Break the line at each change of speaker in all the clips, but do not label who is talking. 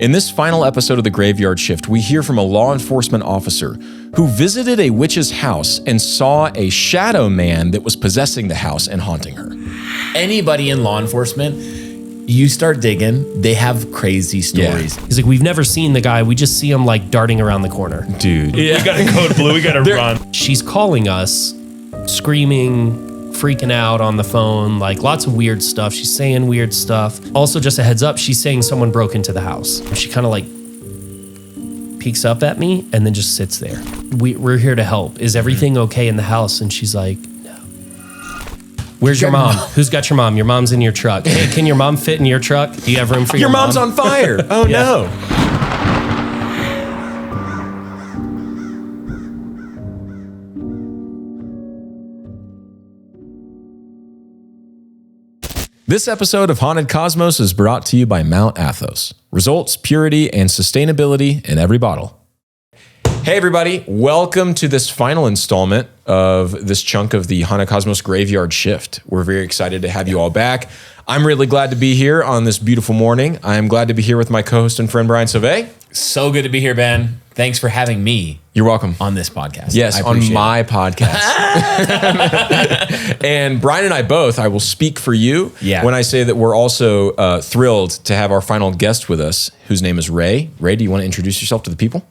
In this final episode of The Graveyard Shift, we hear from a law enforcement officer who visited a witch's house and saw a shadow man that was possessing the house and haunting her.
Anybody in law enforcement, you start digging, they have crazy stories.
He's like, we've never seen the guy. We just see him like darting around the corner.
Dude.
We got to code blue. We got to run.
She's calling us, screaming, freaking out on the phone, like lots of weird stuff. She's saying weird stuff. Also, just a heads up, she's saying someone broke into the house. She kind of like peeks up at me and then just sits there. We're here to help. Is everything okay in the house? And she's like, no. Where's your mom? Who's got your mom? Your mom's in your truck. Hey, can your mom fit in your truck? Do you have room for your mom?
Your mom's on fire. Oh no. This episode of Haunted Cosmos is brought to you by Mount Athos. Results, purity, and sustainability in every bottle. Hey everybody, welcome to this final installment of this chunk of the Haunted Cosmos Graveyard Shift. We're very excited to have you all back. I'm really glad to be here on this beautiful morning. I'm glad to be here with my co-host and friend Brian Sauvé.
So good to be here, Ben. Thanks for having me.
You're welcome.
On this podcast.
Yes, on my podcast. And Brian and I both, I will speak for you when I say that we're also thrilled to have our final guest with us, whose name is Ray. Ray, do you want to introduce yourself to the people?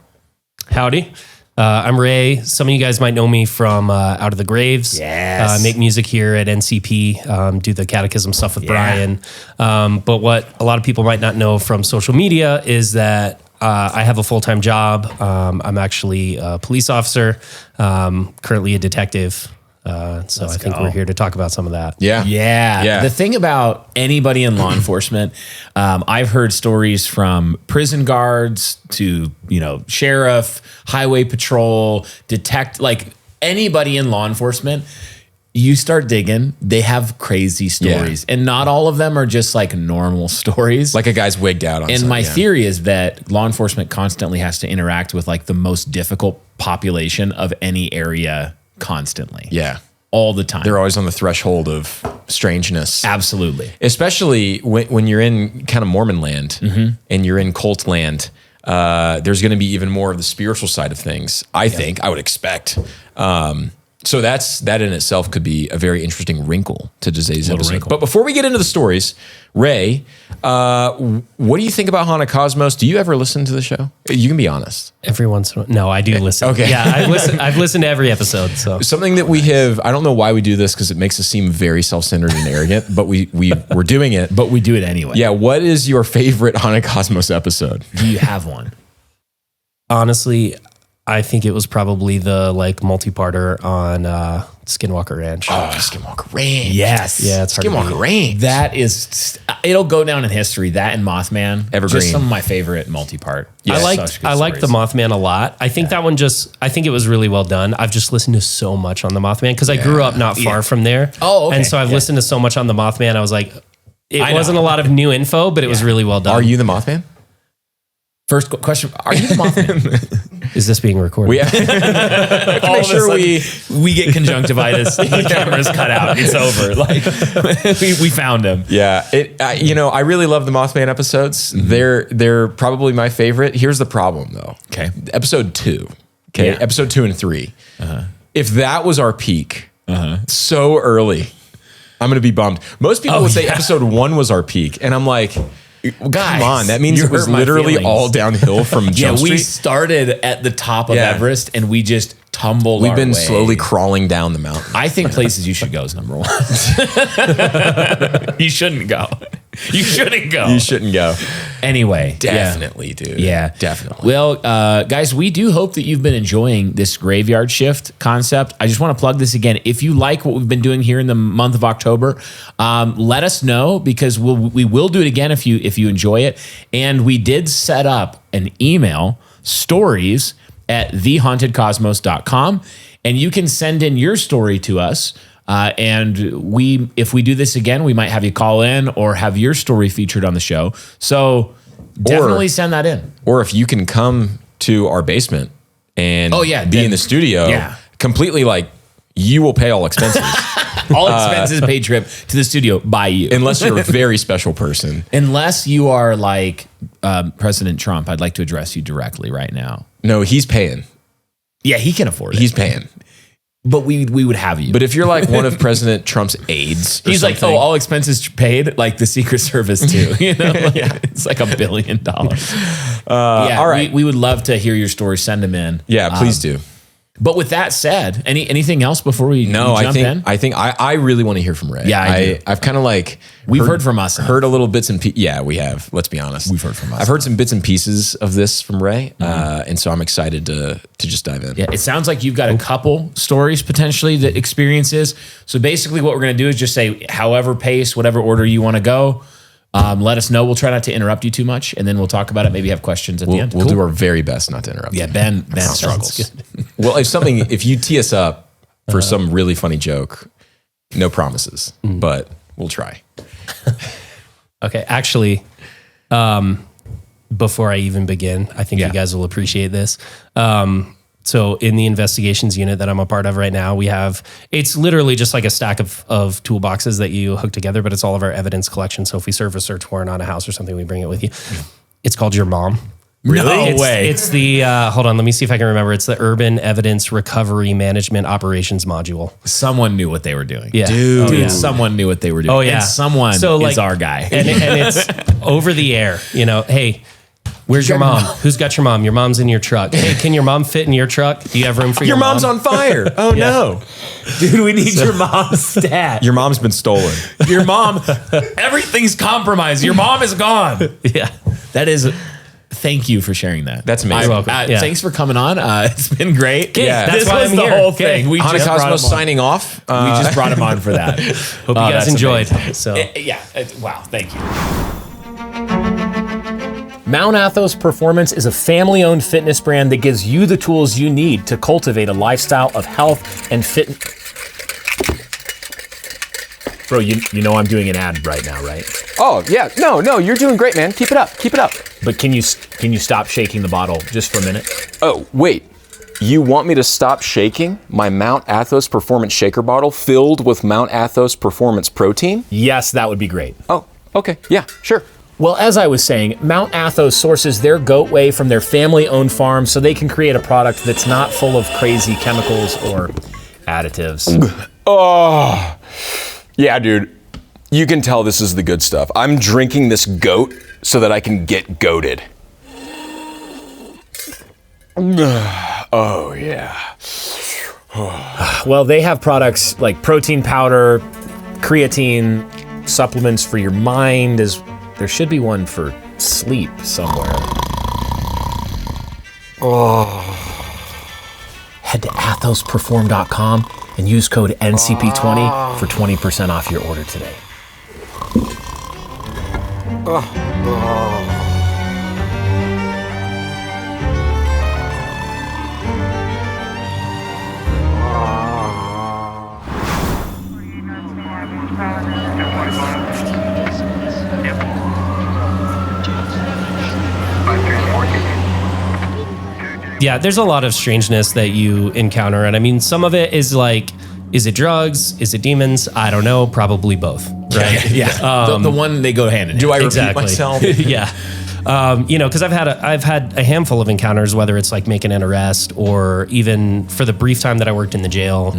Howdy. I'm Ray. Some of you guys might know me from Out of the Graves.
Yes.
Make music here at NCP, do the catechism stuff with Brian. But what a lot of people might not know from social media is that I have a full-time job. I'm actually a police officer, currently a detective. So I think we're here to talk about some of that.
Yeah. The thing about anybody in law enforcement, I've heard stories from prison guards to, sheriff, highway patrol, like anybody in law enforcement. You start digging, they have crazy stories. And not all of them are just like normal stories.
Like a guy's wigged out on
And
something.
my theory is that law enforcement constantly has to interact with like the most difficult population of any area constantly.
Yeah.
All the time.
They're always on the threshold of strangeness.
Absolutely.
Especially when you're in kind of Mormon land and you're in cult land, there's going to be even more of the spiritual side of things, I think, I would expect. So that in itself could be a very interesting wrinkle to today's episode. But before we get into the stories, Ray, what do you think about Haunted Cosmos? Do you ever listen to the show? You can be honest.
Every once in a while. No, I do listen.
Okay.
Yeah, I've listened to every episode. So
something that we have, I don't know why we do this because it makes us seem very self-centered and arrogant, but we're doing it.
But we do it anyway.
Yeah. What is your favorite Haunted Cosmos episode?
Do you have one?
Honestly, I think it was probably the multi-parter on Skinwalker Ranch.
Oh, Skinwalker Ranch.
Yes.
Yeah, it's hard
Skinwalker Ranch.
That is, it'll go down in history. That and Mothman.
Evergreen.
Just some of my favorite multi-part.
I liked the Mothman a lot. I think that one I think it was really well done. I've just listened to so much on the Mothman because I grew up not far from there.
Oh, okay.
And so I've listened to so much on the Mothman. I was like, it wasn't a lot of new info, but it was really well done.
Are you the Mothman?
First question, are you the Mothman?
Is this being recorded?
We have to make sure
we get conjunctivitis. The camera's cut out. It's over. Like we found him.
Yeah, I really love the Mothman episodes. They're probably my favorite. Here's the problem, though.
Okay,
episode 2. Okay, episode 2 and 3. If that was our peak, so early, I'm going to be bummed. Most people would say episode 1 was our peak, and I'm like,
guys,
come on, that means it was literally all downhill from Jump Street.
We started at the top of Everest and we just tumbled.
We've been slowly crawling down the mountain.
I think places you should go is number 1. You shouldn't go. You shouldn't go.
You shouldn't go.
Anyway.
Definitely, dude.
Yeah.
Definitely.
Well, guys, we do hope that you've been enjoying this graveyard shift concept. I just want to plug this again. If you like what we've been doing here in the month of October, let us know because we will do it again if you enjoy it. And we did set up an email, stories at thehauntedcosmos.com, and you can send in your story to us. And if we do this again, we might have you call in or have your story featured on the show. So definitely send that in.
Or if you can come to our basement and be in the studio, completely you will pay all expenses.
All expenses paid trip to the studio by you.
Unless you're a very special person.
Unless you are like President Trump, I'd like to address you directly right now.
No, he's paying.
Yeah, he can afford it.
He's paying.
But we would have you.
But if you're like one of President Trump's aides, or
he's
something,
like, oh, all expenses paid, like the Secret Service too. You know, like, it's like $1 billion. Yeah,
all right.
We would love to hear your story. Send them in.
Yeah, please do.
But with that said, anything else before we
No,
jump in?
I really want to hear from Ray.
Yeah, I do.
I've kind of like
We've heard from us.
Heard a little bits and pieces. Yeah, we have. Let's be honest.
We've heard from us.
I've heard some bits and pieces of this from Ray, and so I'm excited to just dive in.
Yeah, it sounds like you've got a couple stories potentially that experiences. So basically, what we're going to do is just say, however pace, whatever order you want to go. Let us know. We'll try not to interrupt you too much, and then we'll talk about it. Maybe have questions at the end.
We'll do our very best not to interrupt.
Yeah,
you.
Ben struggles.
Well, if you tee us up for some really funny joke, no promises, but we'll try.
Okay, actually, before I even begin, I think you guys will appreciate this. So in the investigations unit that I'm a part of right now, it's literally just like a stack of toolboxes that you hook together, but it's all of our evidence collection. So if we serve a search warrant on a house or something, we bring it with you. It's called Your Mom.
Really?
No way. It's the, hold on, let me see if I can remember. It's the Urban Evidence Recovery Management Operations Module.
Someone knew what they were doing.
Yeah.
Dude, someone knew what they were doing.
Oh, yeah.
And someone is our guy.
And it's over the air, hey, where's your mom? Who's got your mom? Your mom's in your truck. Hey, can your mom fit in your truck? Do you have room for your mom?
Your mom's on fire. Oh, no.
Dude, we need your mom's stat.
Your mom's been stolen.
Your mom, everything's compromised. Your mom is gone.
Yeah.
That is... Thank you for sharing that.
That's amazing.
You're welcome.
Thanks for coming on. It's been great.
Yeah,
This
that's why
was
I'm
the
here.
whole thing. We
Hana
just brought him
Cosmos
on.
signing off.
We just brought him on for that.
Hope you guys enjoyed.
Amazing.
So
Wow. Thank you.
Mount Athos Performance is a family-owned fitness brand that gives you the tools you need to cultivate a lifestyle of health and fitness. Bro, you know I'm doing an ad right now, right?
Oh, yeah. No, you're doing great, man. Keep it up. Keep it up.
But can you stop shaking the bottle just for a minute?
Oh, wait. You want me to stop shaking my Mount Athos Performance Shaker bottle filled with Mount Athos Performance Protein?
Yes, that would be great.
Oh, okay. Yeah, sure.
Well, as I was saying, Mount Athos sources their goat whey from their family-owned farm so they can create a product that's not full of crazy chemicals or additives.
Oh, yeah, dude. You can tell this is the good stuff. I'm drinking this goat so that I can get goated. Oh, yeah.
Well, they have products like protein powder, creatine, supplements for your mind. There should be one for sleep somewhere. Head to athosperform.com and use code NCP20 for 20% off your order today.
yeah, there's a lot of strangeness that you encounter. And I mean, some of it is like, is it drugs? Is it demons? I don't know. Probably both. Right?
Yeah. The one they go hand in hand.
Do I
Exactly.
repeat myself?
Yeah. Because I've had a handful of encounters, whether it's like making an arrest or even for the brief time that I worked in the jail,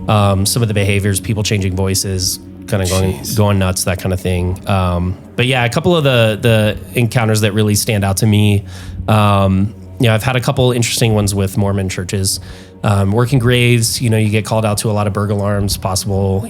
some of the behaviors, people changing voices, kind of going nuts, that kind of thing. But yeah, a couple of the encounters that really stand out to me. I've had a couple interesting ones with Mormon churches. Working graves, you get called out to a lot of burglar alarms, possible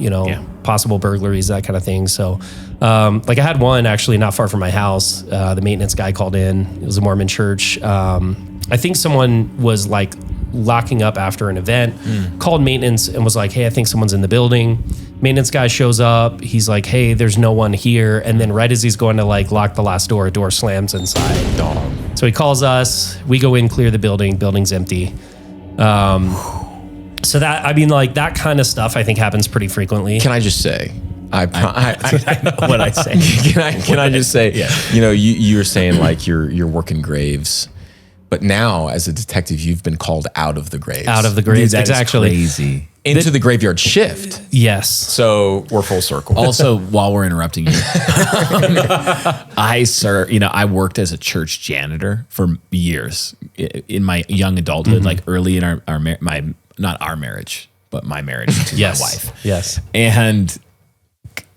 burglaries, that kind of thing. So, I had one actually not far from my house. The maintenance guy called in. It was a Mormon church. I think someone was like locking up after an event, called maintenance and was like, hey, I think someone's in the building. Maintenance guy shows up. He's like, hey, there's no one here. And then right as he's going to like lock the last door, a door slams inside. So he calls us. We go in, clear the building. Building's empty. So that kind of stuff I think happens pretty frequently.
Can I just say, I
know what I say.
Can I just say, you were saying like you're working graves. But now, as a detective, you've been called out of the graves.
Out of the graves,
That is
exactly.
crazy.
into the graveyard shift.
Yes.
So we're full circle.
Also, while we're interrupting you, I worked as a church janitor for years in my young adulthood, like early in not our marriage, but my marriage to
Yes.
my wife.
Yes.
And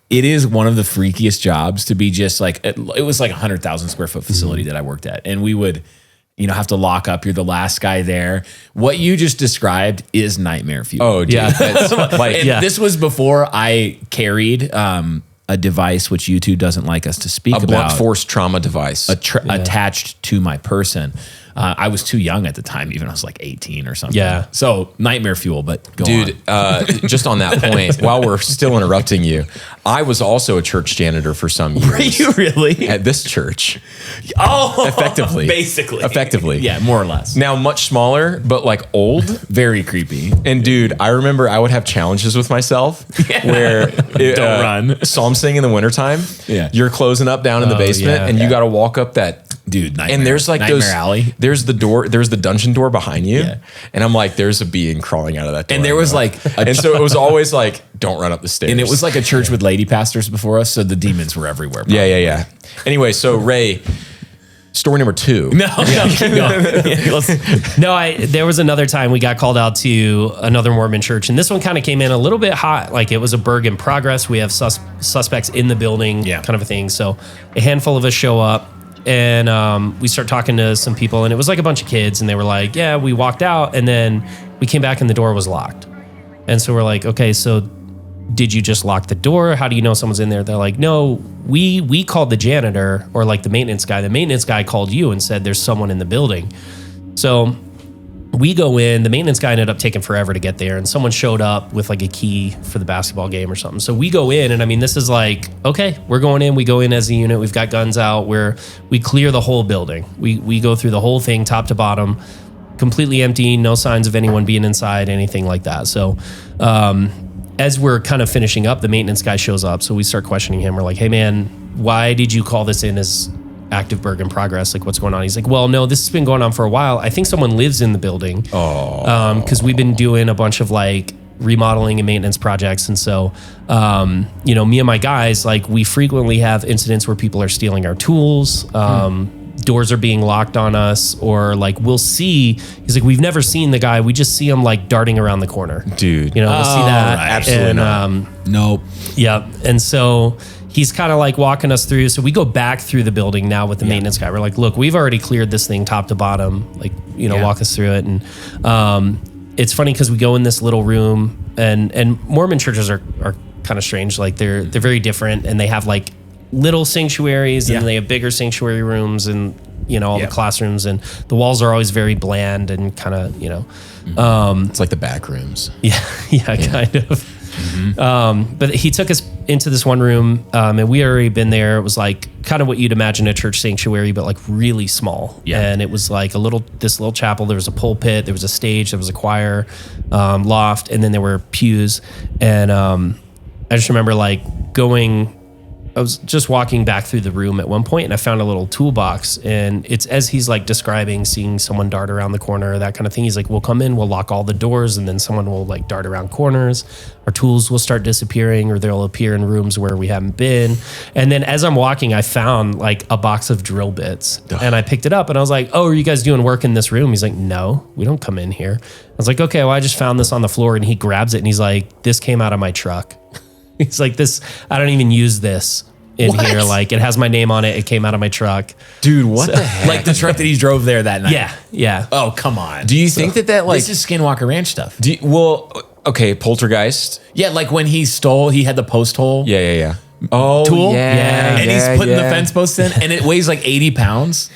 it is one of the freakiest jobs to be just like, it was like 100,000 square foot facility that I worked at. And we would, have to lock up. You're the last guy there. What you just described is nightmare fuel.
Oh, dude.
Yeah.
That's like,
And this was before I carried a device which YouTube doesn't like us to speak
a
about.
blunt force trauma device.
Attached to my person. I was too young at the time, even I was like 18 or something.
Yeah.
So nightmare fuel, but go
Dude,
on.
just on that point, while we're still interrupting you, I was also a church janitor for some years.
Are you really?
At this church.
Oh,
Effectively.
Basically.
Effectively.
Yeah, more or less.
Now, much smaller, but like old.
Very creepy.
And dude, I remember I would have challenges with myself where
Don't run.
psalm sing in the wintertime.
Yeah.
You're closing up down in the basement
yeah.
and you got to walk up that.
Dude, nightmare.
And there's like
nightmare
those
alley.
There's the door. There's the dungeon door behind you,
Yeah.
and I'm like, there's a being crawling out of that door.
And there was like
and so it was always like, don't run up the stairs.
and it was like a church with lady pastors before us, so the demons were everywhere.
yeah. Anyway, so Ray, story number 2.
No, keep going.
No, there was another time we got called out to another Mormon church, and this one kind of came in a little bit hot. Like it was a burg in progress. We have suspects in the building,
Yeah.
kind of a thing. So a handful of us show up, and we start talking to some people, and it was like a bunch of kids, and they were like, yeah, we walked out, and then we came back and the door was locked. And so we're like, okay, so did you just lock the door? How do you know someone's in there? They're like, no, we called the janitor or like the maintenance guy. The maintenance guy called you and said there's someone in the building. So we go in, the maintenance guy ended up taking forever to get there, and someone showed up with like a key for the basketball game or something. So we go in, and I mean, this is like, okay, we're going in. We go in as a unit. We've got guns out. We clear the whole building. We go through the whole thing, top to bottom, completely empty, no signs of anyone being inside, anything like that. So as we're kind of finishing up, the maintenance guy shows up. So we start questioning him. We're like, hey man, why did you call this in as active burg in progress? Like, what's going on? He's like, well, no, this has been going on for a while. I think someone lives in the building. Because we've been doing a bunch of like remodeling and maintenance projects. And so, me and my guys, like we frequently have incidents where people are stealing our tools. Doors are being locked on us, or like we'll see, he's like, we've never seen the guy. We just see him like darting around the corner.
dude.
We'll see that.
right.
Absolutely
and,
not.
Nope.
Yeah. And so he's kind of like walking us through. So we go back through the building now with the maintenance guy. We're like, look, we've already cleared this thing top to bottom. Like, walk us through it. And it's funny because we go in this little room, and Mormon churches are kind of strange. Like they're very different, and they have like little sanctuaries, and then they have bigger sanctuary rooms, and all the classrooms, and the walls are always very bland and kind of
It's like the back rooms.
kind of. But he took us into this one room, and we had already been there. It was like kind of what you'd imagine a church sanctuary, but like really small.
Yeah.
And it was like this little chapel. There was a pulpit, there was a stage, there was a choir, loft, and then there were pews. And I just remember like I was just walking back through the room at one point, and I found a little toolbox, and it's as he's like describing seeing someone dart around the corner, that kind of thing. He's like, we'll come in, we'll lock all the doors, and then someone will like dart around corners. Our tools will start disappearing, or they'll appear in rooms where we haven't been. And then as I'm walking, I found like a box of drill bits, and I picked it up, and I was like, oh, are you guys doing work in this room? He's like, no, we don't come in here. I was like, okay, well, I just found this on the floor. And he grabs it, and he's like, this came out of my truck. He's like, I don't even use this in here. Like, it has my name on it. It came out of my truck.
Dude, what the heck?
Like the truck that he drove there that night.
Yeah.
Oh, come on.
Do you think that like...
This is Skinwalker Ranch stuff.
Okay, poltergeist.
Yeah, like when he had the post hole.
Yeah. Oh,
Tool?
yeah.
And he's putting the fence posts in, and it weighs like 80 pounds.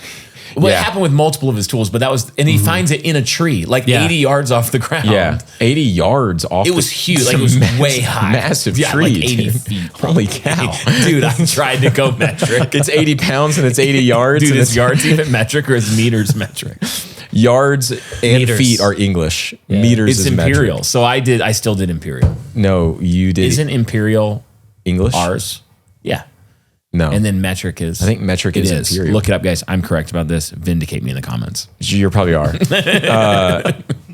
Well, it happened with multiple of his tools, but he finds it in a tree, like 80 yards off the ground.
Yeah, 80 yards off.
It was huge. Like it was way high.
Massive
Yeah,
tree.
like 80
dude.
feet.
Holy cow.
Dude, I tried to go metric.
It's 80 pounds and it's 80 yards.
Dude,
and
is
it's
yards even metric or is meters metric?
Yards and
Meters.
feet are English. Meters
It's
is
imperial.
metric.
So I still did imperial.
No, you did.
Isn't imperial
English?
ours? Yeah.
No.
And then metric is.
I think metric
it
is
is.
imperial.
Look it up, guys. I'm correct about this. Vindicate me in the comments.
You probably are.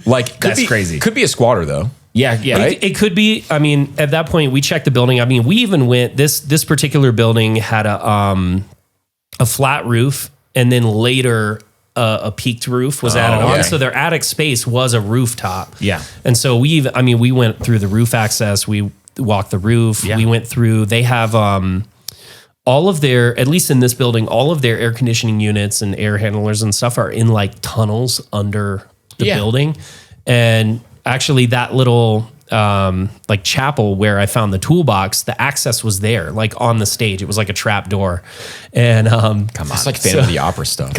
That's crazy.
Could be a squatter though.
Yeah, yeah.
It could be. I mean, at that point, we checked the building. I mean, we even went. This particular building had a flat roof, and then later a peaked roof was added on.
okay.
So their attic space was a rooftop.
Yeah.
And so we went through the roof access. We walked the roof.
Yeah.
We went through. They have all of their, at least in this building, all of their air conditioning units and air handlers and stuff are in like tunnels under the building. And actually that little like chapel where I found the toolbox, the access was there, like on the stage. It was like a trap door. And
It's like Phantom of the Opera stuff.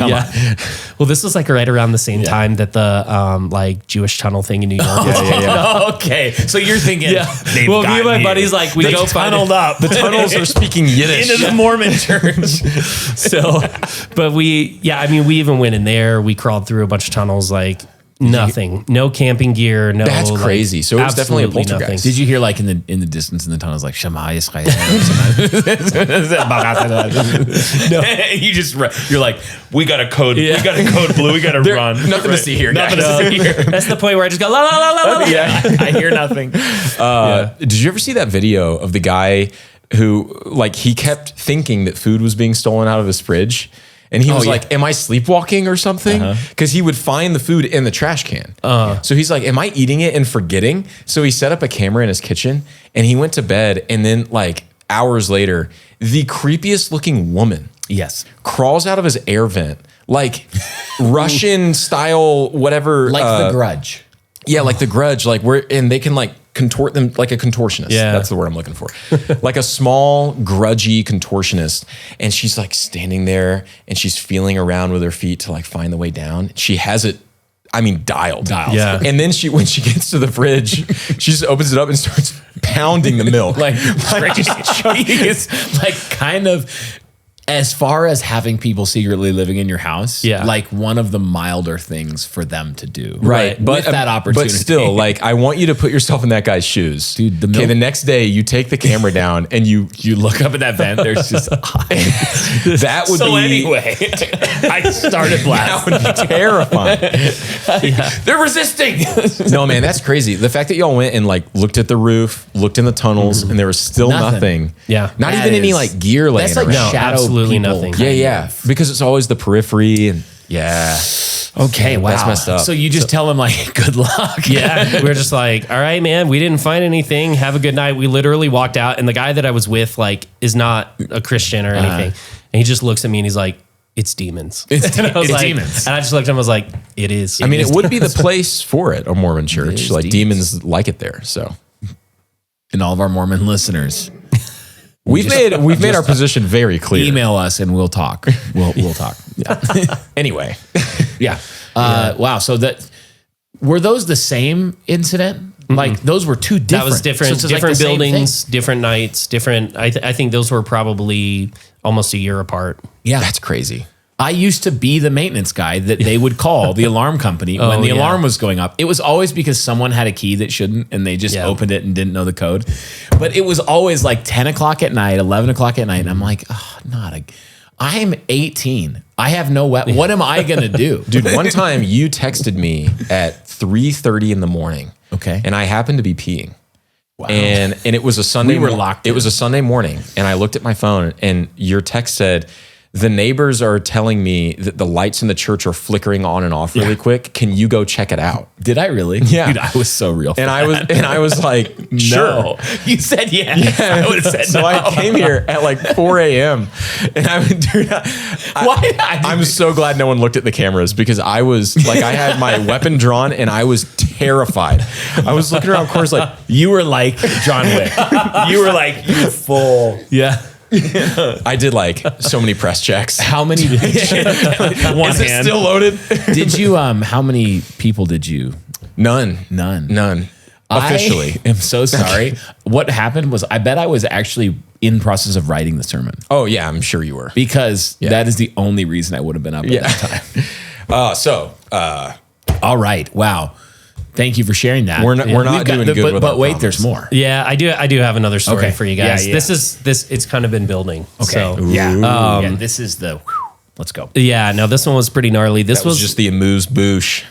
well, this was like right around the same time that the like Jewish tunnel thing in New York was
Okay. So you're thinking, they've
well, me and
gotten
my
you.
buddies like we
They
go find
tunneled
it.
up.
The tunnels are speaking Yiddish.
into the Mormon church.
So, but we even went in there. We crawled through a bunch of tunnels, like nothing, no camping gear, no.
That's
like,
crazy. So it was definitely a
absolutely
poltergeist.
Did you hear like in the distance in the tunnels like Shema Yisrael? No, you're like, we got a code.
We got a code blue. We got to run.
Nothing to see here.
Nothing
guys.
to see here.
That's the point where I just go la la la la la.
Yeah, I hear nothing.
Did you ever see that video of the guy who like he kept thinking that food was being stolen out of his fridge? And he was like, am I sleepwalking or something? Because he would find the food in the trash can. So he's like, am I eating it and forgetting? So he set up a camera in his kitchen and he went to bed. And then like hours later, the creepiest looking woman crawls out of his air vent, like Russian style, whatever.
Like The Grudge.
Yeah, like The Grudge, like and they can like contort them like a contortionist.
Yeah.
That's the word I'm looking for. Like a small, grudgy contortionist. And she's like standing there and she's feeling around with her feet to like find the way down. She has it, dialed.
Yeah.
And then when she gets to the fridge, she just opens it up and starts pounding the milk.
Like it's like kind of as far as having people secretly living in your house, like one of the milder things for them to do.
Right.
With that opportunity.
But still, like, I want you to put yourself in that guy's shoes.
Dude, the
okay,
milk-
the next day you take the camera down and you
look up at that vent, there's just
that would
so
be
anyway, I started blasting.
that would be terrifying.
They're resisting.
No, man, that's crazy. The fact that y'all went and like looked at the roof, looked in the tunnels, and there was still nothing.
Yeah.
Not
That
even any
is-
like gear laying
That's like
around.
shadow
absolutely
people
nothing.
kind
Yeah.
of.
Because it's always the periphery and
Okay, wow.
That's messed up.
So you just tell them like, good luck.
Yeah, we're just like, all right, man, we didn't find anything. Have a good night. We literally walked out, and the guy that I was with, like, is not a Christian or anything. And he just looks at me and he's like, it's demons.
It's
and I was like,
demons.
And I just looked at him, I was like, it is.
I mean, it would be the place for it, a Mormon church.
is
Like demons like it there. So
And all of our Mormon listeners,
we've made our position very clear.
email us and we'll talk. We'll talk.
Anyway.
Yeah. Wow. So were those the same incident? Like those were two different.
that was different,
so it's like
different
the same
buildings,
thing.
different nights, different. I think those were probably almost a year apart.
Yeah.
That's crazy.
I used to be the maintenance guy that they would call the alarm company when the alarm was going up. It was always because someone had a key that shouldn't and they just opened it and didn't know the code. But it was always like 10 o'clock at night, 11 o'clock at night. And I'm like, oh, I'm 18. I have no weapon. What am I going to do?
Dude, one time you texted me at 3:30 in the morning.
Okay.
And I happened to be peeing. Wow. And it was a Sunday.
We were locked
It
in.
was a Sunday morning, and I looked at my phone, and your text said, "The neighbors are telling me that the lights in the church are flickering on and off really quick. Can you go check it out?"
Did I really?
Yeah.
Dude, I was so real.
And I was like, "Sure."
no. You said yes. I would have said
So
no.
I came here at like 4 a.m. and I'm so glad no one looked at the cameras because I was like, I had my weapon drawn and I was terrified. I was looking around corners like,
You were like John Wick. You were like, you full.
Yeah.
I did like so many press checks.
How many?
Is it still loaded?
Did you? How many people did you?
None.
None.
Officially.
I am so sorry. What happened was, I bet I was actually in process of writing the sermon
Oh yeah, I'm sure you were.
because that is the only reason I would have been up at that time.
So
All right. Wow. Thank you for sharing that.
We're not
We've got
doing good with
but
our
wait,
problems.
there's more.
Yeah, I do have another story
Okay.
for you guys.
Yeah.
It's kind of been building.
Okay.
So,
Yeah, this is the. Let's go.
yeah, no, this one was pretty gnarly. This
That was just the amuse bouche.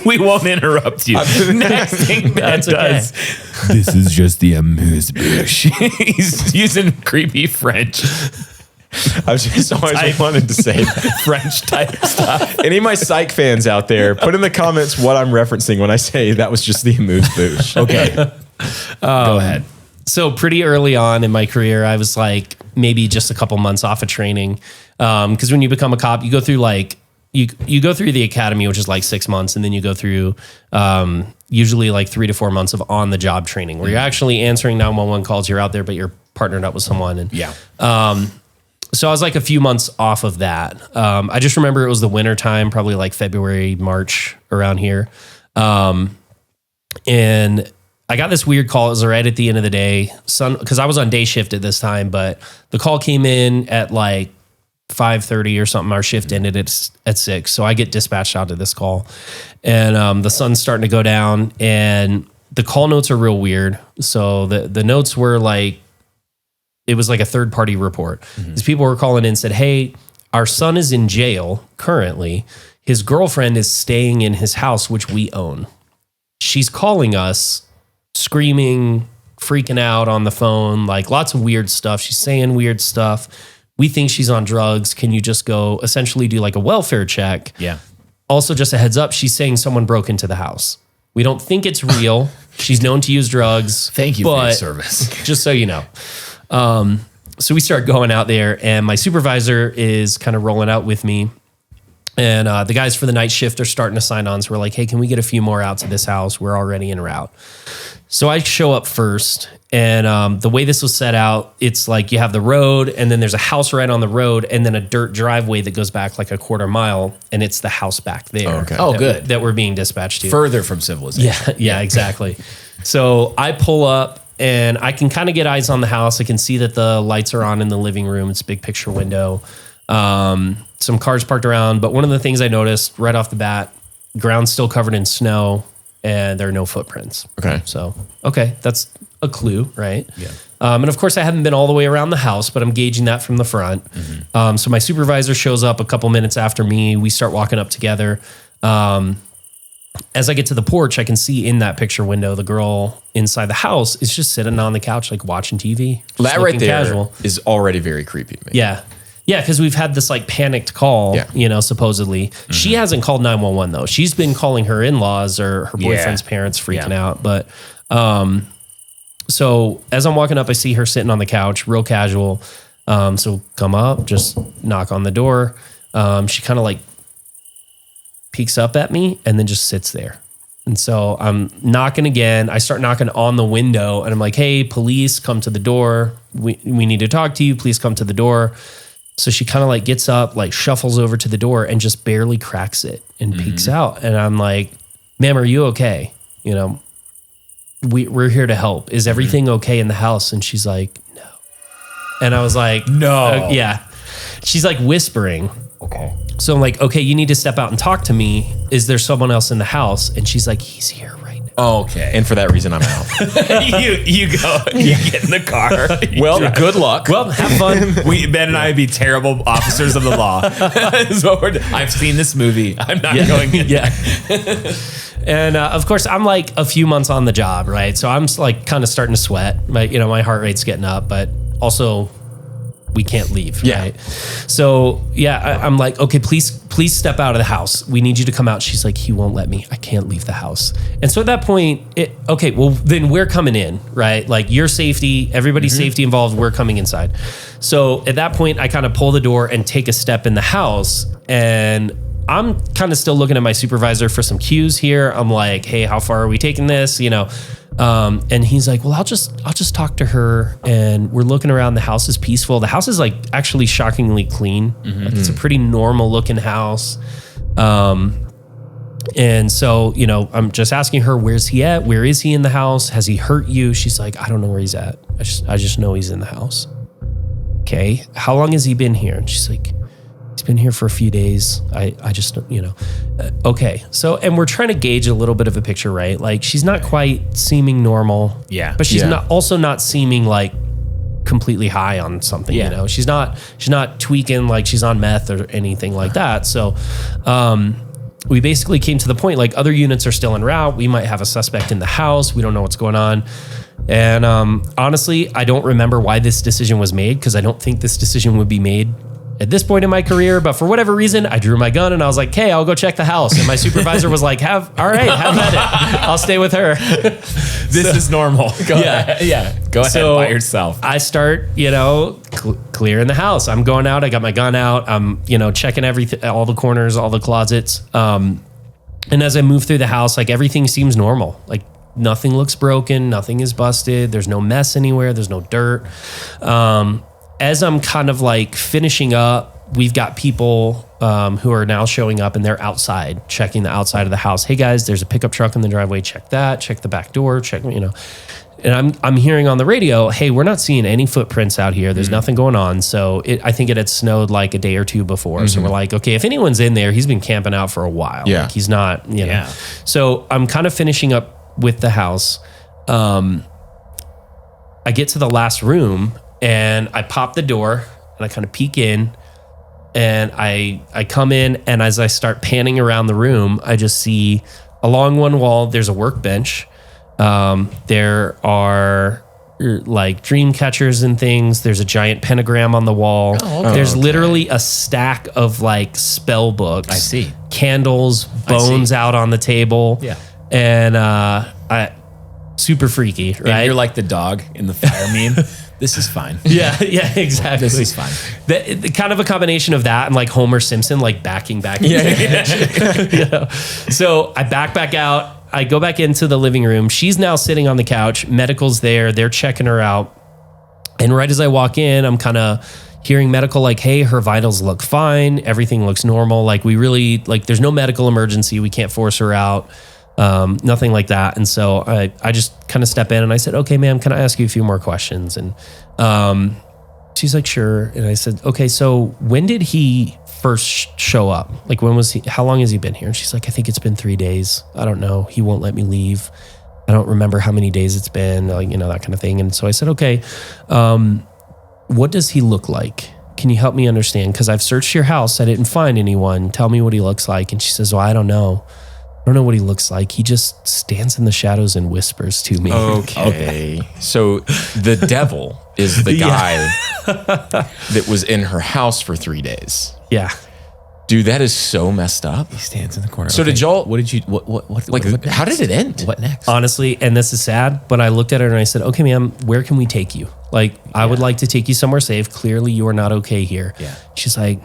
We won't interrupt you. Next thing
That's okay.
This is just the amuse bouche. He's using creepy French.
I was just always wanted to say
French type stuff.
any of my psych fans out there, put in the comments what I'm referencing when I say that was just the amuse bouche.
Okay. Go ahead.
So pretty early on in my career, I was like maybe just a couple months off of training. Because when you become a cop, you go through like you go through the academy, which is like 6 months, and then you go through usually like 3 to 4 months of on the job training where you're actually answering 911 calls. You're out there, but you're partnered up with someone. And
Yeah.
so I was like a few months off of that. I just remember it was the winter time, probably like February, March around here. And I got this weird call. It was right at the end of the day, because I was on day shift at this time, but the call came in at like 5:30 or something. Our shift ended at 6. So I get dispatched out to this call, and the sun's starting to go down, and the call notes are real weird. So the notes were like, it was like a third party report. These people were calling in and said, hey, our son is in jail currently. His girlfriend is staying in his house, which we own. She's calling us, screaming, freaking out on the phone, like lots of weird stuff. She's saying weird stuff. We think she's on drugs. Can you just go essentially do like a welfare check?
Yeah.
Also, just a heads up, she's saying someone broke into the house. We don't think it's real. She's known to use drugs.
Thank you for your
but
service.
just so you know. So we start going out there, and my supervisor is kind of rolling out with me. And the guys for the night shift are starting to sign on. So we're like, hey, can we get a few more out to this house? We're already en route. So I show up first. And the way this was set out, it's like you have the road, and then there's a house right on the road, and then a dirt driveway that goes back like a quarter mile. And it's the house back there.
Oh, okay.
Oh,
that-
good.
That we're being dispatched to.
Further from civilization.
Yeah, exactly. So I pull up, and I can kind of get eyes on the house. I can see that the lights are on in the living room. It's a big picture window. Some cars parked around. But one of the things I noticed right off the bat, ground's still covered in snow, and there are no footprints.
Okay.
So, okay, that's a clue, right? Yeah. And of course, I haven't been all the way around the house, but I'm gauging that from the front. So my supervisor shows up a couple minutes after me. We start walking up together. As I get to the porch, I can see in that picture window, the girl inside the house is just sitting on the couch, like watching TV. just
That right
looking
there is already very creepy to me.
Yeah. Yeah, because we've had this like panicked call,
Yeah.
Supposedly. She hasn't called 911 though. She's been calling her in-laws or her boyfriend's parents freaking out. But so as I'm walking up, I see her sitting on the couch, real casual. So come up, just knock on the door. She kind of like peeks up at me and then just sits there. And so I'm knocking again. I start knocking on the window, and I'm like, hey, police, come to the door. We need to talk to you. Please come to the door. So she kind of like gets up, like shuffles over to the door and just barely cracks it and peeks out. And I'm like, ma'am, are you okay? We're here to help. Is everything okay in the house? And she's like, no. And I was like,
No.
yeah. She's like whispering.
Okay.
So I'm like, okay, you need to step out and talk to me. Is there someone else in the house? And she's like, he's here right now.
Okay.
And for that reason, I'm out.
you go, you get in the car.
Well, good luck.
Well, have fun. Ben and I would be terrible officers of the law. Is what we're doing. I've seen this movie. I'm not going in.
Yeah. And of course, I'm like a few months on the job, right? So I'm like kind of starting to sweat. My heart rate's getting up, but also we can't leave.
Yeah.
Right? So yeah, I'm like, okay, please step out of the house. We need you to come out. She's like, he won't let me. I can't leave the house. And so at that point, okay, well then we're coming in, right? Like your safety, everybody's safety involved. We're coming inside. So at that point, I kind of pull the door and take a step in the house, and I'm kind of still looking at my supervisor for some cues here. I'm like, hey, how far are we taking this? And he's like, well, I'll just talk to her. And we're looking around. The house is peaceful. The house is like actually shockingly clean. Like, it's a pretty normal looking house. And so, I'm just asking her, where's he at? Where is he in the house? Has he hurt you? She's like, I don't know where he's at. I just know he's in the house. Okay. How long has he been here? And she's like, He's been here for a few days. I just, okay. So, and we're trying to gauge a little bit of a picture, right? Like she's not quite seeming normal.
Yeah.
But she's also not seeming like completely high on something, She's not tweaking like she's on meth or anything like that. So, we basically came to the point, like other units are still en route. We might have a suspect in the house. We don't know what's going on. And honestly, I don't remember why this decision was made because I don't think this decision would be made at this point in my career. But for whatever reason, I drew my gun and I was like, hey, I'll go check the house. And my supervisor was like, have at it. I'll stay with her.
This is normal. Go ahead. Yeah. Go ahead by yourself.
I start, clearing the house. I'm going out. I got my gun out. I'm, checking everything, all the corners, all the closets. And as I move through the house, like everything seems normal. Like nothing looks broken. Nothing is busted. There's no mess anywhere. There's no dirt. As I'm kind of like finishing up, we've got people who are now showing up and they're outside, checking the outside of the house. Hey guys, there's a pickup truck in the driveway. Check that. Check the back door. Check, And I'm hearing on the radio, hey, we're not seeing any footprints out here. There's nothing going on. So I think it had snowed like a day or two before. So we're like, okay, if anyone's in there, he's been camping out for a while.
Yeah.
Like he's not, So I'm kind of finishing up with the house. I get to the last room and I pop the door and I kind of peek in and I come in, and as I start panning around the room, I just see along one wall, there's a workbench. There are like dream catchers and things. There's a giant pentagram on the wall. There's literally a stack of like spell books.
I see.
Candles, bones out on the table.
Yeah.
And super freaky, right?
And you're like the dog in the fire meme. This is fine.
Yeah, exactly.
This is fine.
The kind of a combination of that and like Homer Simpson, like backing back. So I back out. I go back into the living room. She's now sitting on the couch. Medical's there. They're checking her out. And right as I walk in, I'm kind of hearing medical like, hey, her vitals look fine. Everything looks normal. Like we really, like there's no medical emergency. We can't force her out. Nothing like that. And so I just kind of step in and I said, okay, ma'am, can I ask you a few more questions? And she's like, sure. And I said, okay, so when did he first show up? Like how long has he been here? And she's like, I think it's been 3 days. I don't know. He won't let me leave. I don't remember how many days it's been, like, that kind of thing. And so I said, okay, what does he look like? Can you help me understand? Because I've searched your house. I didn't find anyone. Tell me what he looks like. And she says, well, I don't know. I don't know what he looks like. He just stands in the shadows and whispers to me.
Okay. So the devil is the guy that was in her house for 3 days.
Yeah.
Dude, that is so messed up.
He stands in the corner.
So did y'all?
What did you? What?
Like, how did it end?
What next?
Honestly, and this is sad, but I looked at her and I said, okay, ma'am, where can we take you? Like, I would like to take you somewhere safe. Clearly, you are not okay here.
Yeah.
She's like,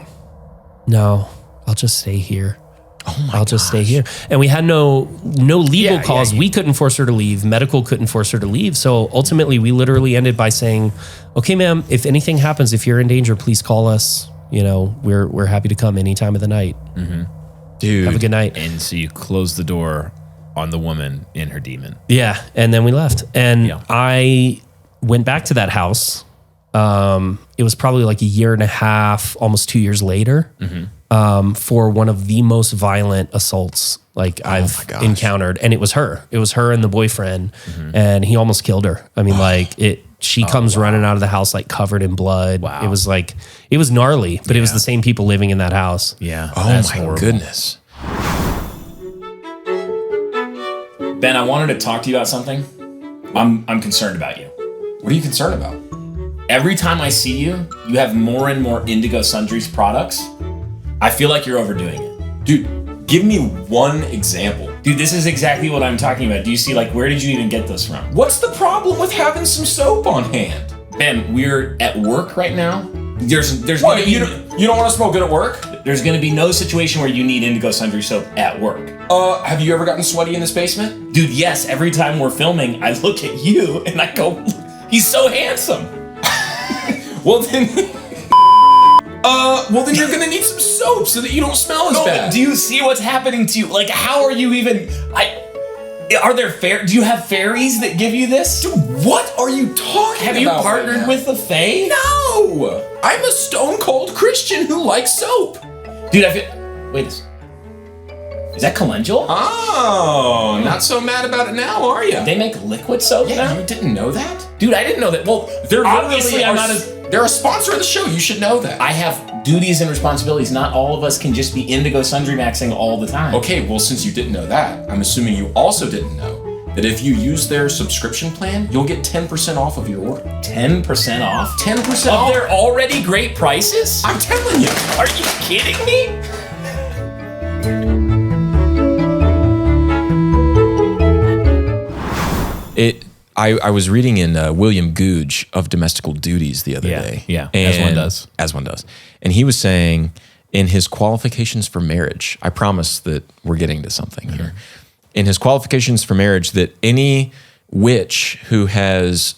no, I'll just stay here.
Oh my
I'll just stay here. And we had no legal cause.
yeah.
We couldn't force her to leave. Medical couldn't force her to leave. So ultimately, we literally ended by saying, okay, ma'am, if anything happens, if you're in danger, please call us. We're happy to come any time of the night.
Mm-hmm.
Dude.
Have a good night.
And so you close the door on the woman and her demon.
Yeah. And then we left. And I went back to that house. It was probably like a year and a half, almost 2 years later, for one of the most violent assaults like I've encountered. And it was her. It was her and the boyfriend. And he almost killed her. I mean, she comes running out of the house like covered in blood. Wow. It was gnarly, but it was the same people living in that house.
Yeah.
Oh my goodness.
Ben, I wanted to talk to you about something. I'm concerned about you.
What are you concerned about?
Every time I see you, you have more and more Indigo Sundries products. I feel like you're overdoing it.
Dude, give me one example.
Dude, this is exactly what I'm talking about. Do you see, like, where did you even get those from?
What's the problem with having some soap on hand?
Ben, we're at work right now. There's
What,
gonna be,
you don't want to smoke good at work?
There's going to be no situation where you need Indigo Sundry soap at work.
Have you ever gotten sweaty in this basement?
Dude, yes. Every time we're filming, I look at you and I go, he's so handsome.
Well then, you're gonna need some soap so that you don't smell as bad.
Do you see what's happening to you? Like, how are you even? Are there do you have fairies that give you this?
Dude, what are you talking about?
Have you partnered with the Fae?
No. No, I'm a stone cold Christian who likes soap.
Dude, wait. Is that calendula?
Oh, not so mad about it now, are you?
They make liquid soap now?
You didn't know that?
Dude, I didn't know that. Well,
They're
obviously
literally
I'm not as...
they're a sponsor of the show. You should know that.
I have duties and responsibilities. Not all of us can just be Indigo Sundry Maxing all the time.
Okay, well, since you didn't know that, I'm assuming you also didn't know that if you use their subscription plan, you'll get 10% off of your order.
10% off?
10%
Of
off.
their already great prices?
I'm telling you.
Are you kidding me?
I was reading in William Googe of Domestical Duties the other day.
Yeah, as one does.
As one does. And he was saying in his qualifications for marriage, I promise that we're getting to something here. In his qualifications for marriage, that any witch who has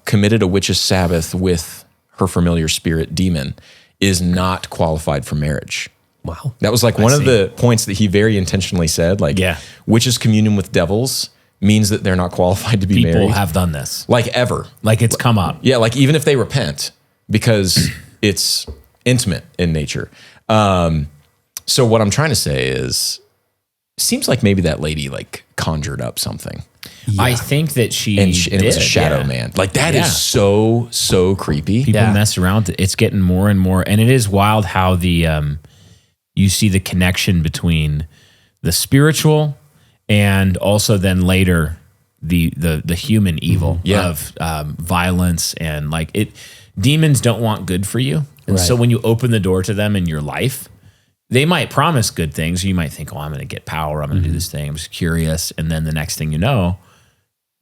committed a witch's Sabbath with her familiar spirit demon is not qualified for marriage.
Wow.
That was like one of the points that he very intentionally said, like, witches' communion with devils means that they're not qualified to be married.
People have done this.
Like ever.
Like it's come up.
Yeah, like even if they repent, because it's intimate in nature. So what I'm trying to say is, seems like maybe that lady like conjured up something.
Yeah. I think that she
and it was a shadow man. Like that is so creepy.
People mess around. It's getting more and more, and it is wild how the you see the connection between the spiritual and also then later the human evil of violence and like it. Demons don't want good for you, and so when you open the door to them in your life, they might promise good things. You might think, "Oh, I'm going to get power. I'm going to do this thing. I'm just curious," and then the next thing you know,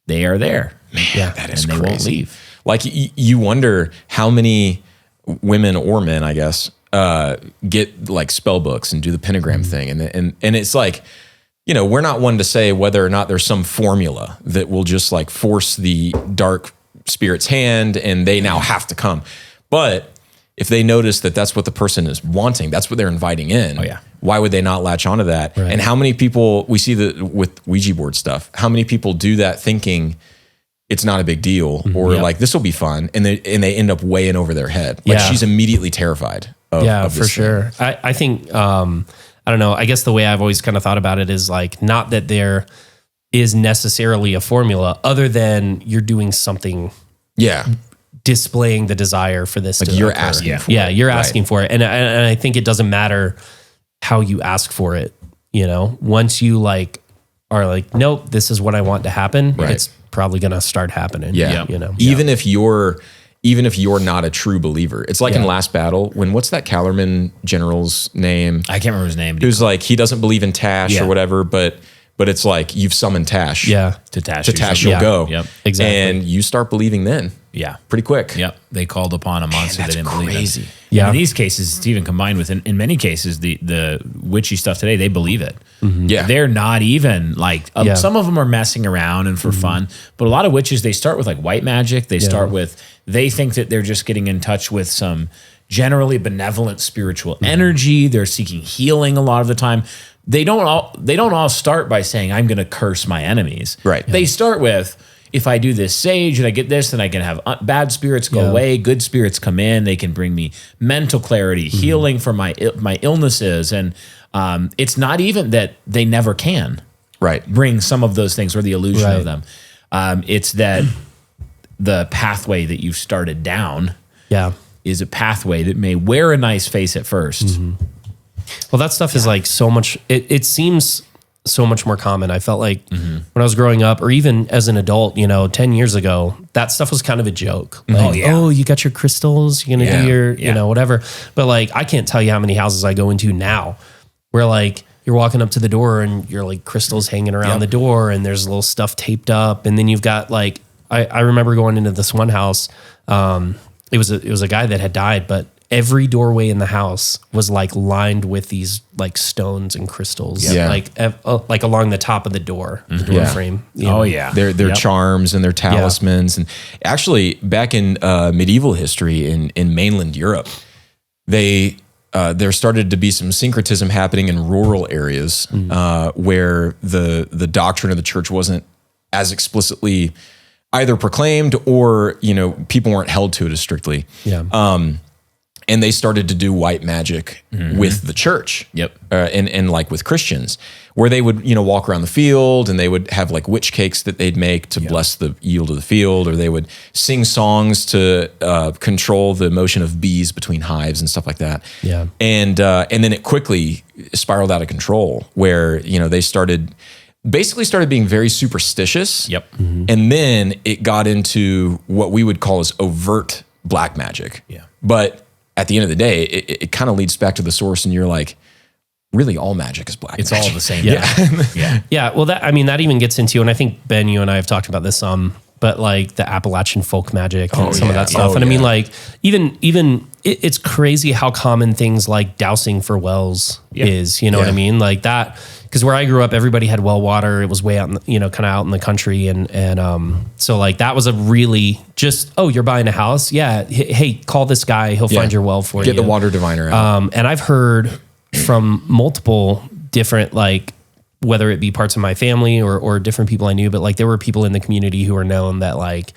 they are there.
Man, that is
and
crazy.
They won't leave.
Like you wonder how many women or men, I guess, get like spell books and do the pentagram thing, and it's like, you know, we're not one to say whether or not there's some formula that will just like force the dark spirit's hand and they now have to come. But if they notice that that's what the person is wanting, that's what they're inviting in.
Oh, yeah.
Why would they not latch onto that?
Right.
And how many people, we see that with Ouija board stuff, how many people do that thinking it's not a big deal or like this will be fun, and they end up way in over their head. Like she's immediately terrified of
for
this
sure.
thing.
I think I don't know. I guess the way I've always kind of thought about it is like not that there is necessarily a formula, other than you're doing something.
Yeah.
Displaying the desire for this to
you're
occur.
asking for it.
Yeah, you're asking for it. And I think it doesn't matter how you ask for it, you know. Once you like are like, nope, this is what I want to happen, it's probably gonna start happening.
Yeah.
You know.
Even if you're not a true believer. It's like in Last Battle, when what's that Kellerman general's name?
I can't remember his name.
It was like he doesn't believe in Tash or whatever, but it's like you've summoned Tash.
Yeah.
To Tash.
To Tash you'll go.
Yep.
Exactly.
And you start believing then.
Yeah.
Pretty quick.
Yep. They called upon a monster
that's
they didn't believe
crazy.
in.
Yeah.
In these cases, it's even combined with, in many cases, the witchy stuff today, they believe it.
Yeah.
They're not even like, some of them are messing around and for fun, but a lot of witches, they start with like white magic. They start with, they think that they're just getting in touch with some generally benevolent spiritual energy. They're seeking healing a lot of the time. They don't all start by saying, I'm going to curse my enemies.
Right.
They start with, if I do this sage and I get this, then I can have bad spirits go away, good spirits come in. They can bring me mental clarity, healing for my illnesses. And it's not even that they never can bring some of those things or the illusion of them. It's that the pathway that you've started down is a pathway that may wear a nice face at first.
Well, that stuff is like so much, it seems so much more common. I felt like when I was growing up, or even as an adult, 10 years ago, that stuff was kind of a joke. Like, oh, you got your crystals, you're going to do your, whatever. But like, I can't tell you how many houses I go into now where like you're walking up to the door and you're like crystals hanging around the door and there's little stuff taped up. And then you've got like, I remember going into this one house. It was a guy that had died, but every doorway in the house was like lined with these like stones and crystals, like along the top of the door, the door frame.
Their charms and their talismans, and actually back in medieval history in mainland Europe, there started to be some syncretism happening in rural areas where the doctrine of the church wasn't as explicitly either proclaimed or, people weren't held to it as strictly.
Yeah.
And they started to do white magic with the church.
Yep.
And like with Christians, where they would, walk around the field and they would have like witch cakes that they'd make to bless the yield of the field, or they would sing songs to control the motion of bees between hives and stuff like that.
Yeah.
And then it quickly spiraled out of control where, they started being very superstitious.
Yep.
And then it got into what we would call as overt black magic.
Yeah.
But at the end of the day, it kind of leads back to the source, and you're like, really, all magic is black.
It's
magic.
all the same.
Yeah. Yeah. Well, that even gets into, and I think Ben, you and I have talked about this but like the Appalachian folk magic and some of that stuff. And I mean, like even it's crazy how common things like dousing for wells is, you know what I mean? Like that, because where I grew up, everybody had well water. It was way out in the, kind of out in the country. And so like that was a really just, you're buying a house. Yeah. Hey, call this guy. He'll find your well for you.
Get the water diviner out.
And I've heard from multiple different, like, whether it be parts of my family or different people I knew, but like there were people in the community who were known that like,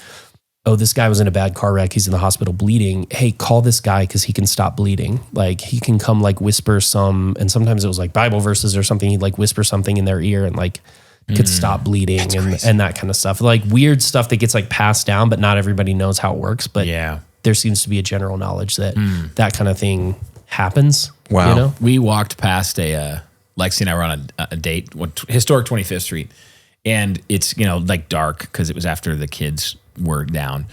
this guy was in a bad car wreck. He's in the hospital bleeding. Hey, call this guy because he can stop bleeding. Like he can come like whisper and sometimes it was like Bible verses or something. He'd like whisper something in their ear and like could stop bleeding and that kind of stuff. Like weird stuff that gets like passed down, but not everybody knows how it works. But there seems to be a general knowledge that that kind of thing happens.
Wow.
We walked past Lexi and I were on a date, historic 25th Street, and it's, like dark because it was after the kids were down.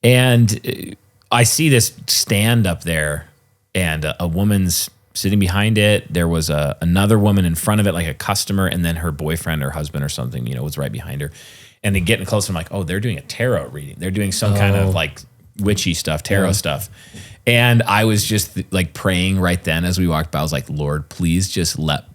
And I see this stand up there and a woman's sitting behind it. There was another woman in front of it, like a customer, and then her boyfriend or husband or something, was right behind her. And then getting close, I'm like, they're doing a tarot reading. They're doing some kind of like witchy stuff, tarot stuff. And I was just like praying right then as we walked by. I was like, Lord, please just let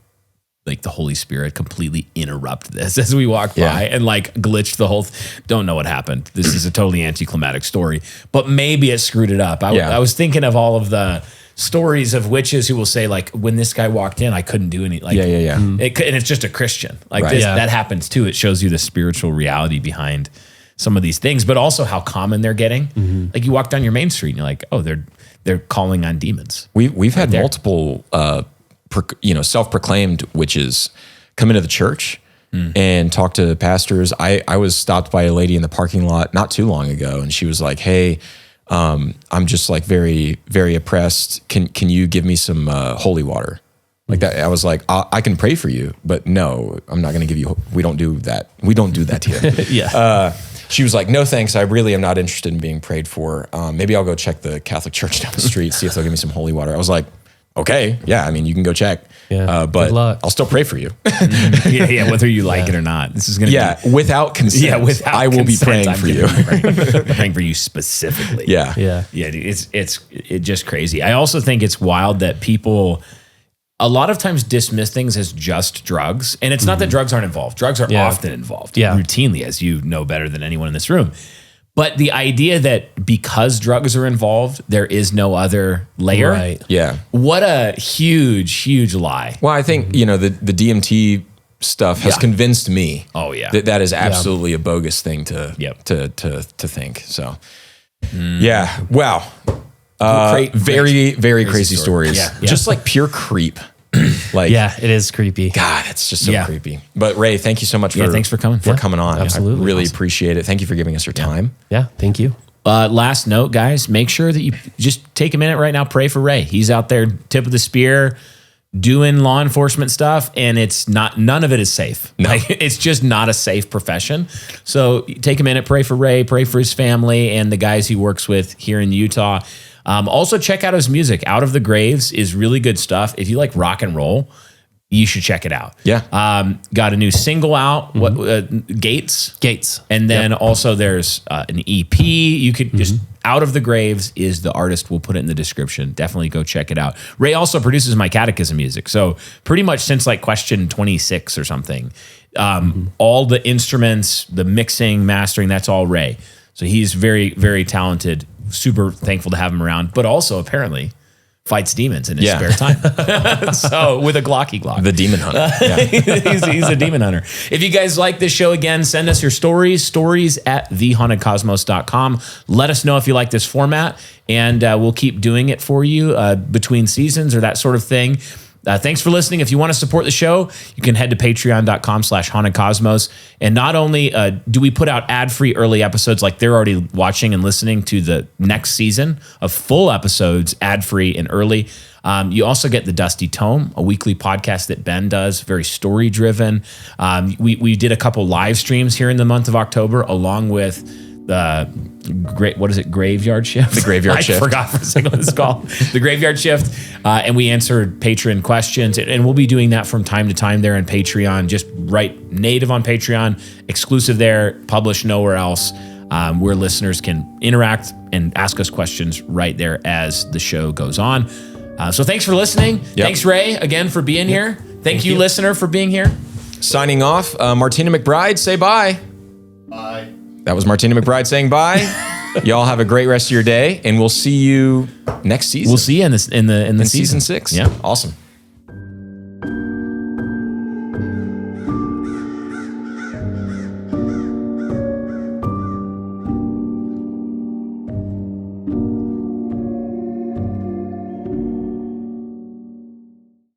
like the Holy Spirit completely interrupt this as we walked by and like glitched the whole don't know what happened. This is a totally anticlimactic story, but maybe it screwed it up. I was thinking of all of the stories of witches who will say like, when this guy walked in, I couldn't do any like, and it's just a Christian like this, that happens too. It shows you the spiritual reality behind some of these things, but also how common they're getting. Like you walk down your main street and you're like, they're calling on demons.
We've had multiple, self-proclaimed witches come into the church and talk to pastors. I was stopped by a lady in the parking lot not too long ago, and she was like, "Hey, I'm just like very, very oppressed. Can you give me some holy water?" Like that. I was like, I can pray for you, but no, I'm not going to give you. We don't do that. We don't do that here. She was like, "No, thanks. I really am not interested in being prayed for. Maybe I'll go check the Catholic church down the street, see if they'll give me some holy water." I was like, "Okay, yeah. I mean, you can go check, but
good luck.
I'll still pray for you."
Whether you like it or not. This is going to be
without consent.
Without
I will be praying for you.
Praying for you specifically.
Yeah.
It's just crazy. I also think it's wild that people a lot of times dismiss things as just drugs. And it's not that drugs aren't involved. Drugs are often involved routinely, as you know better than anyone in this room. But the idea that because drugs are involved, there is no other layer.
Right.
Yeah.
What a huge, huge lie.
Well, I think, the DMT stuff has convinced me that is absolutely a bogus thing to think. So, wow. Very, very crazy stories.
Yeah.
Just like pure creep. Like,
it is creepy.
God, it's just so creepy. But Ray, thank you so much
thanks for coming.
coming on.
Absolutely.
I really appreciate it. Thank you for giving us your time.
Yeah, thank you.
Last note, guys, make sure that you just take a minute right now, pray for Ray. He's out there, tip of the spear, doing law enforcement stuff, and none of it is safe.
No.
Like, it's just not a safe profession. So take a minute, pray for Ray, pray for his family and the guys he works with here in Utah. Also check out his music. Out of the Graves is really good stuff. If you like rock and roll, you should check it out.
Yeah.
Got a new single out, Gates. And then also there's an EP. You could just, Out of the Graves is the artist. We'll put it in the description. Definitely go check it out. Ray also produces my catechism music. So pretty much since like question 26 or something, all the instruments, the mixing, mastering, that's all Ray. So he's very, very talented. Super thankful to have him around, but also apparently fights demons in his spare time. So with a Glocky Glock.
The demon hunter. Yeah.
he's a demon hunter. If you guys like this show, again, send us your stories at thehauntedcosmos.com. Let us know if you like this format, and we'll keep doing it for you between seasons or that sort of thing. Thanks for listening. If you want to support the show, you can head to patreon.com/hauntedcosmos. And not only do we put out ad-free early episodes, like they're already watching and listening to the next season of full episodes ad-free and early. You also get the Dusty Tome, a weekly podcast that Ben does, very story-driven. We did a couple live streams here in the month of October, along with the Graveyard Shift?
The Graveyard Shift.
I forgot for a second what it's called. The Graveyard Shift. And we answered Patreon questions. And we'll be doing that from time to time there on Patreon. Just right native on Patreon, exclusive there, published nowhere else, where listeners can interact and ask us questions right there as the show goes on. So thanks for listening.
Yep.
Thanks, Ray, again, for being here. Thank you, listener, for being here.
Signing off, Martina McBride, say bye.
Bye.
That was Martina McBride saying bye. Y'all have a great rest of your day, and we'll see you next season.
We'll see you in the season.
Season 6.
Yeah.
Awesome.